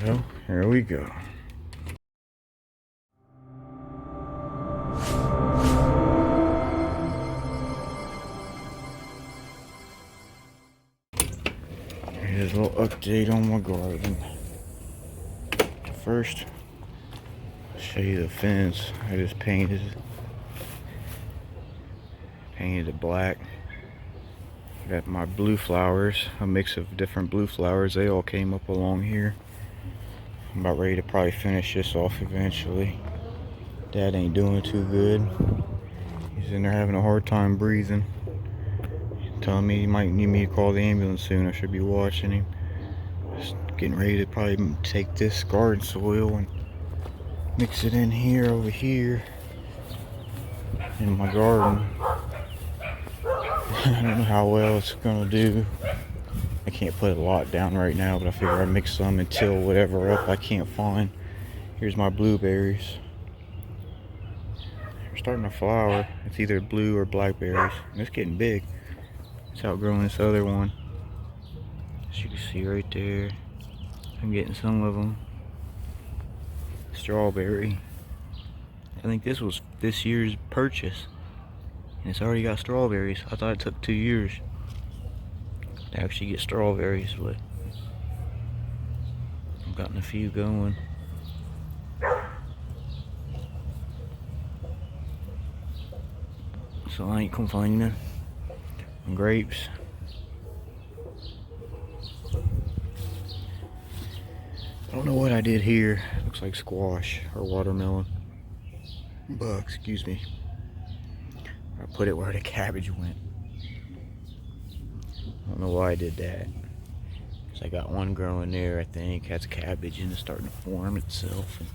Well, here we go. Here's a little update on my garden. First, I'll show you the fence. I just painted it black. Got my blue flowers, a mix of different blue flowers. They all came up along here. I'm about ready to probably finish this off eventually. Dad ain't doing too good. He's in there having a hard time breathing. Telling me he might need me to call the ambulance soon. I should be watching him. Just getting ready to probably take this garden soil and mix it in here, over here, in my garden. I don't know how well it's gonna do. I can't put a lot down right now, but I figure I mix some and till whatever up I can't find. Here's my blueberries. They're starting to flower. It's either blue or blackberries. And it's getting big. It's outgrowing this other one. As you can see right there, I'm getting some of them. Strawberry. I think this was this year's purchase. And it's already got strawberries. I thought it took 2 years to actually get strawberries, but I've gotten a few going. So I ain't complaining. And grapes. I don't know what I did here. Looks like squash or watermelon. Excuse me. I put it where the cabbage went. I don't know why I did that. Cause I got one growing there, I think. That's cabbage and it's starting to form itself. And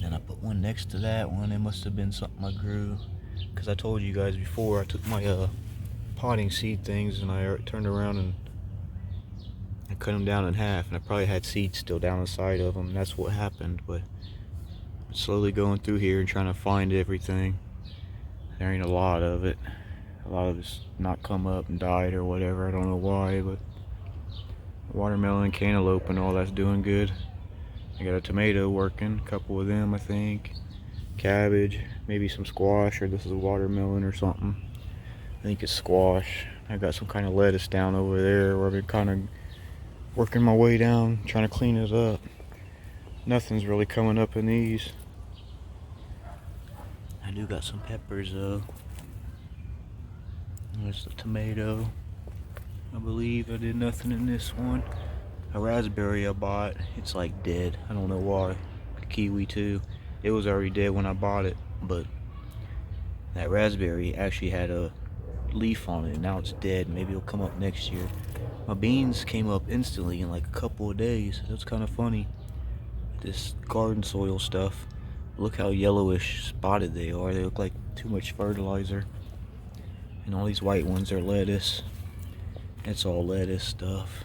then I put one next to that one. It must have been something I grew. Cause I told you guys before, I took my potting seed things and I turned around and I cut them down in half. And I probably had seeds still down inside of them. That's what happened. But I'm slowly going through here and trying to find everything. There ain't a lot of it. A lot of it's not come up and died or whatever. I don't know why, but watermelon, cantaloupe, and all that's doing good. I got a tomato working, a couple of them I think. Cabbage, maybe some squash, or this is a watermelon or something. I think it's squash. I got some kind of lettuce down over there where I've been kind of working my way down, trying to clean it up. Nothing's really coming up in these. I do got some peppers though. There's the tomato. I believe I did nothing in this one. A raspberry I bought, it's like dead. I don't know why. A kiwi too. It was already dead when I bought it, but that raspberry actually had a leaf on it and now it's dead. Maybe it'll come up next year. My beans came up instantly in like a couple of days. That's kind of funny. This garden soil stuff. Look how yellowish spotted they are. They look like too much fertilizer. And all these white ones are lettuce. It's all lettuce stuff.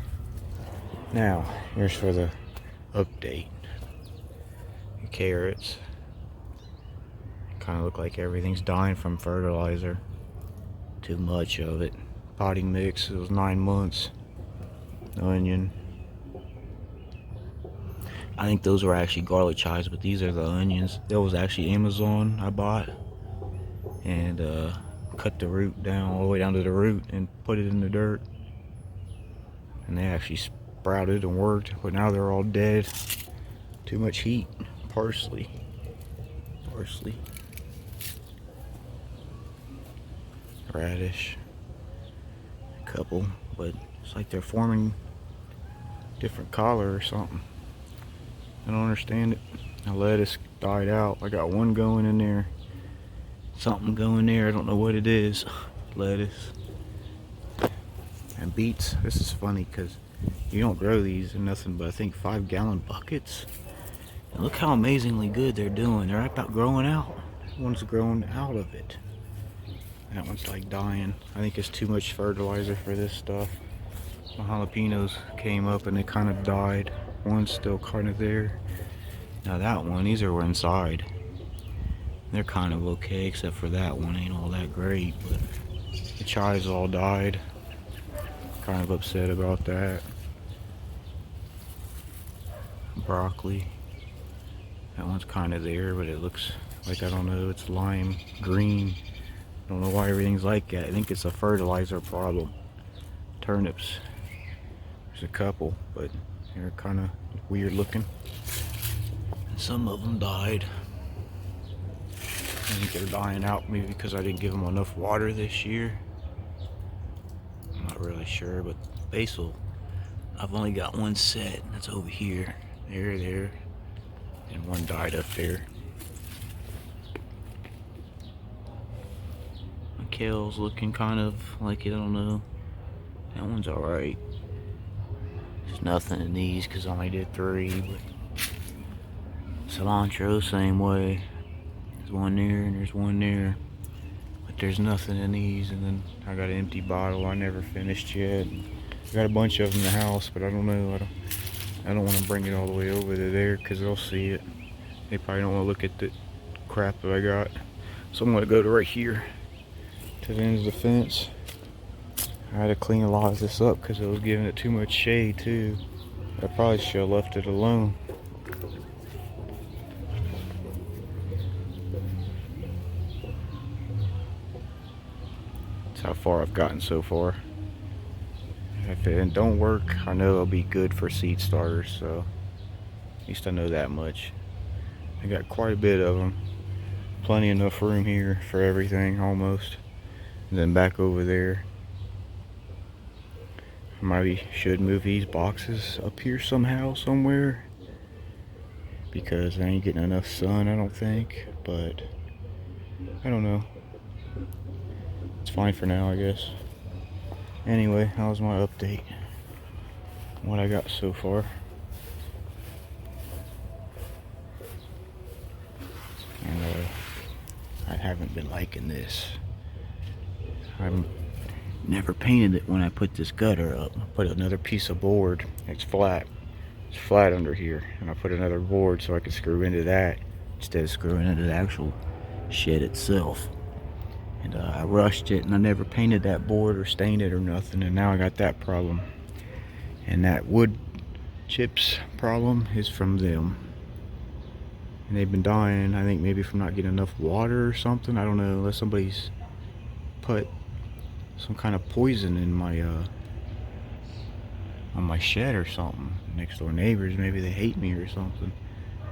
Now, here's for the update. The carrots. Kind of look like everything's dying from fertilizer. Too much of it. Potting mix, it was 9 months. Onion. I think those were actually garlic chives, but these are the onions. That was actually Amazon I bought. And cut the root down, all the way down to the root, and put it in the dirt. And they actually sprouted and worked, but now they're all dead. Too much heat. Parsley. Radish. A couple, but it's like they're forming different color or something. I don't understand it. The lettuce died out. I got one going in there. Something going there. I don't know what it is. Lettuce. And beets. This is funny because you don't grow these in nothing but I think 5-gallon buckets. And look how amazingly good they're doing. They're about growing out. One's growing out of it. That one's like dying. I think it's too much fertilizer for this stuff. My jalapenos came up and they kind of died. One's still kind of there. Now that one, these are inside. They're kind of okay, except for that one ain't all that great. But the chives all died. Kind of upset about that. broccoli. That one's kind of there, but it looks like, I don't know, it's lime green. Don't know why everything's like that. I think it's a fertilizer problem. Turnips, there's a couple, but they're kind of weird looking. And some of them died. I think they're dying out maybe because I didn't give them enough water this year. I'm not really sure, but basil, I've only got one set. That's over here. There. And one died up there. My kale's looking kind of like it, I don't know. That one's alright. There's nothing in these because I only did 3, but cilantro, same way. There's one there and there's one there. But there's nothing in these, and then I got an empty bottle I never finished yet. I got a bunch of them in the house, but I don't know. I don't want to bring it all the way over to there because they'll see it. They probably don't want to look at the crap that I got. So I'm going to go to right here to the end of the fence. I had to clean a lot of this up because it was giving it too much shade too. I probably should have left it alone. That's how far I've gotten so far. If it don't work, I know it'll be good for seed starters, so at least I know that much. I got quite a bit of them. Plenty enough room here for everything, almost. And then back over there. I maybe should move these boxes up here somehow, somewhere. Because I ain't getting enough sun, I don't think. But, I don't know. It's fine for now, I guess. Anyway, that was my update. What I got so far. And I haven't been liking this. I've never painted it when I put this gutter up. I put another piece of board. It's flat. It's flat under here. And I put another board so I could screw into that instead of screwing into the actual shed itself. And I rushed it and I never painted that board or stained it or nothing, and now I got that problem. And that wood chips problem is from them. And they've been dying, I think maybe from not getting enough water or something. I don't know, unless somebody's put some kind of poison in my on my shed or something. Next door neighbors, maybe they hate me or something.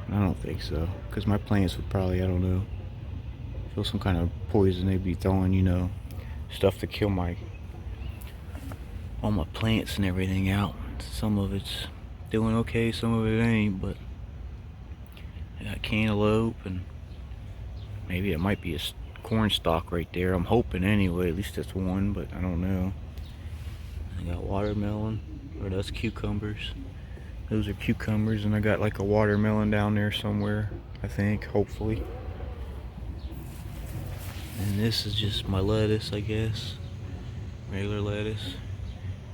And I don't think so, because my plants would probably, I don't know, feel some kind of poison. They'd be throwing, you know, stuff to kill all my plants and everything out. Some of it's doing okay, some of it ain't, but I got cantaloupe, and maybe it might be a corn stalk right there. I'm hoping anyway, at least that's one, but I don't know. I got watermelon, or that's cucumbers. Those are cucumbers, and I got like a watermelon down there somewhere, I think, hopefully. And this is just my lettuce, I guess. Regular lettuce.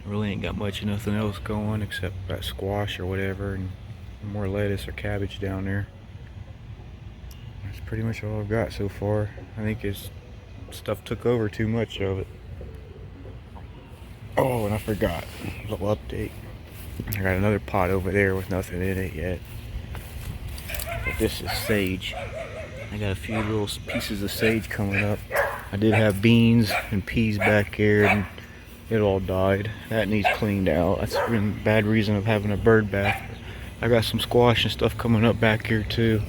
I really ain't got much of nothing else going except that squash or whatever, and more lettuce or cabbage down there. That's pretty much all I've got so far. I think it's stuff took over too much of it. Oh, and I forgot. A little update. I got another pot over there with nothing in it yet. But this is sage. I got a few little pieces of sage coming up. I did have beans and peas back here, and it all died. That needs cleaned out. That's been a bad reason of having a bird bath. I got some squash and stuff coming up back here too.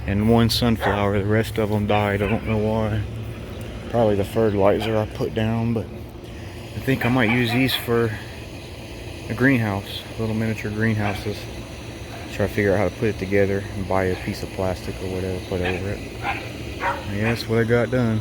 And one sunflower, the rest of them died. I don't know why. Probably the fertilizer I put down, but I think I might use these for a greenhouse, little miniature greenhouses. Try to figure out how to put it together and buy a piece of plastic or whatever, put over it. And yeah, that's what I got done.